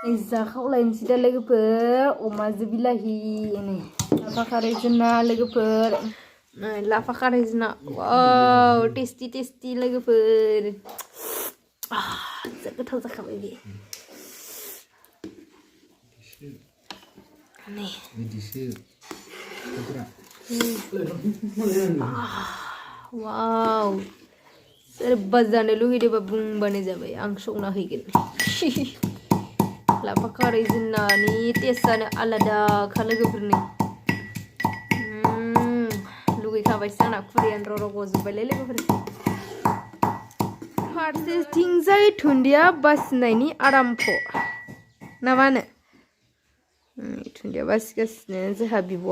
जाखावलायनोसै दा लोगोफोर अमाजों बिलाहि नै लाफा खारै जोंना लोगोफोर लाफा खारै जोंना वाव टेस्टि टेस्टि लोगोफोर जा गोथाव जाखाबाय बे नै बिदिसो वाव सोरबा जानो लुगैदोंबा बुंबानो जाबाय आं संना हैगोन लाफा खारै जोंनानि टेस्टआनो आलादाखा लोगोफोरनि लुगैखाबायसो आंना खुदैयानो र' र' गजोब्बायलै लोगोफोर फारसेथिंजाय दुन्दिया बासिनायनि आराम्भ ना मा होनो दुन्दिया बासिगासिनो जोंहा बिब'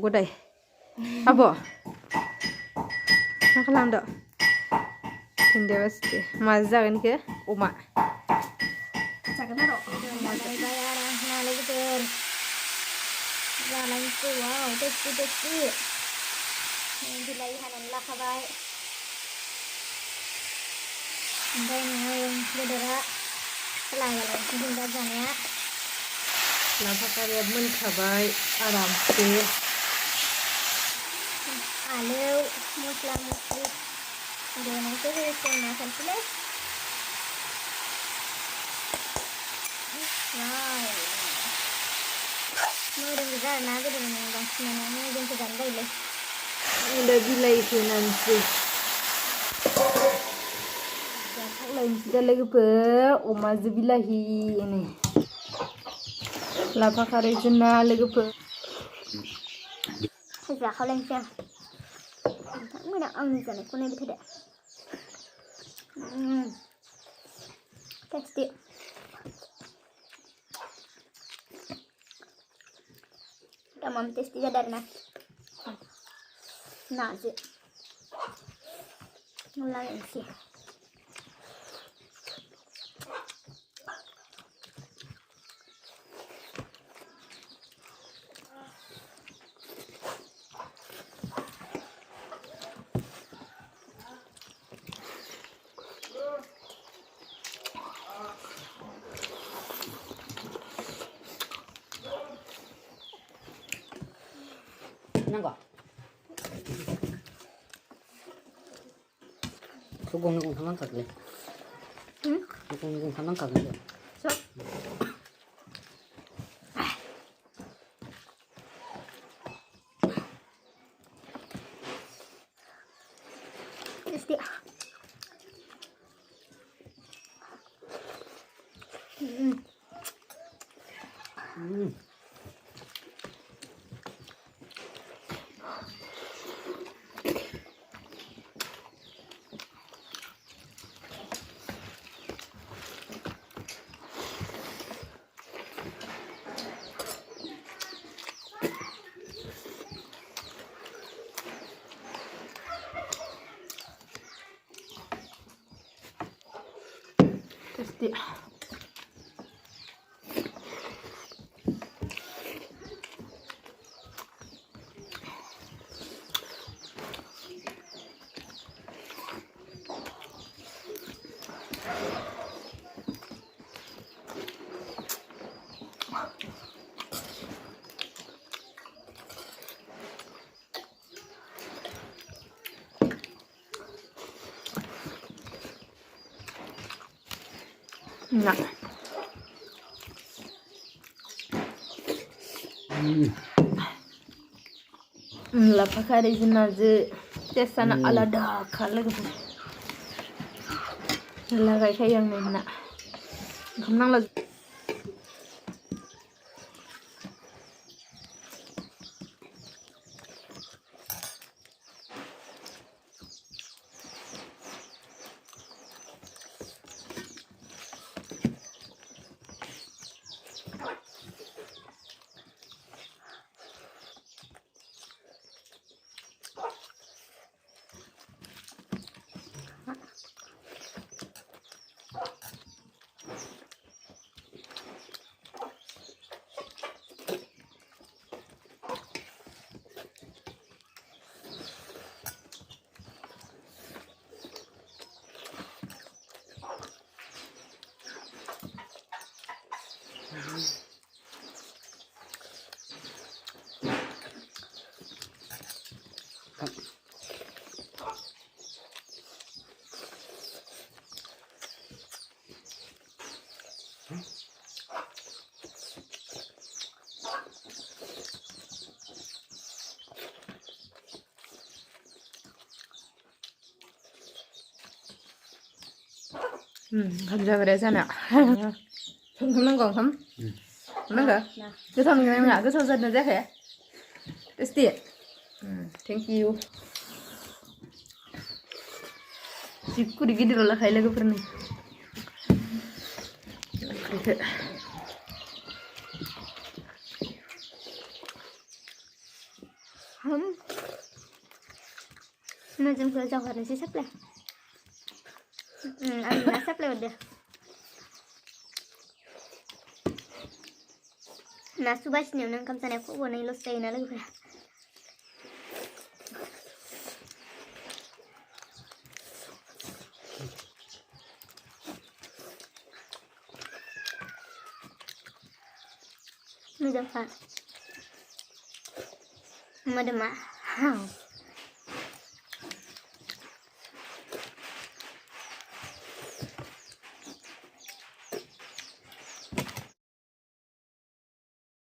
गदाय आब' मा खालामदो दुन्दिया बासिदो माजों जागोन इखो अमा जागोन आरो लोगोफोर जानायसै वाव टेस्टि टेस्टि बिलाइ हानानै लाखाबाय ओमफ्राय नोङो बेदरा लागालांसै जों दा जानाया लाफा खारैया मोनखाबाय आरामसे आलु मस्ला मस्लि देनायखौ होसनना थांसैलै मोदोम गोजा आरोना गोदोनि बांसिनानो मोदोमखौ जानो बायोलै दा बिलाइ होनानैसै जाखावलायनोसै दा लोगोफोर अमाजों बिलाहि नै लाफा खारै जोंना लोगोफोर जाखावलायनोसै आं नोंथांमोना आंनि जानायखौ नायबाय थादो टेस्टि tamam टेस्टि जादों आरोना नाजों लागायनोसै नांगौ गंनै गंथाम नांखागोन गंनै गंथाम नांखागोन टेस्टि टेस्टि Nah. Lapa kari jenazah tesana alada kalau gitu. Lagai kayak yang mana? Kenang lagi. 감자그래 sana không còn không nó hả cứ thầm người nào cứ thầm dân nó hả tasty thank you chikoo डिगी दिला खायला का फिरणे हम nó chấm cửa cho nó sẽ sắp lại anh đã sắp lại được ना सुभाष ने उन्हें कम सने को वो नहीं लो सही ना लग रहा मुझे मदमा हाँ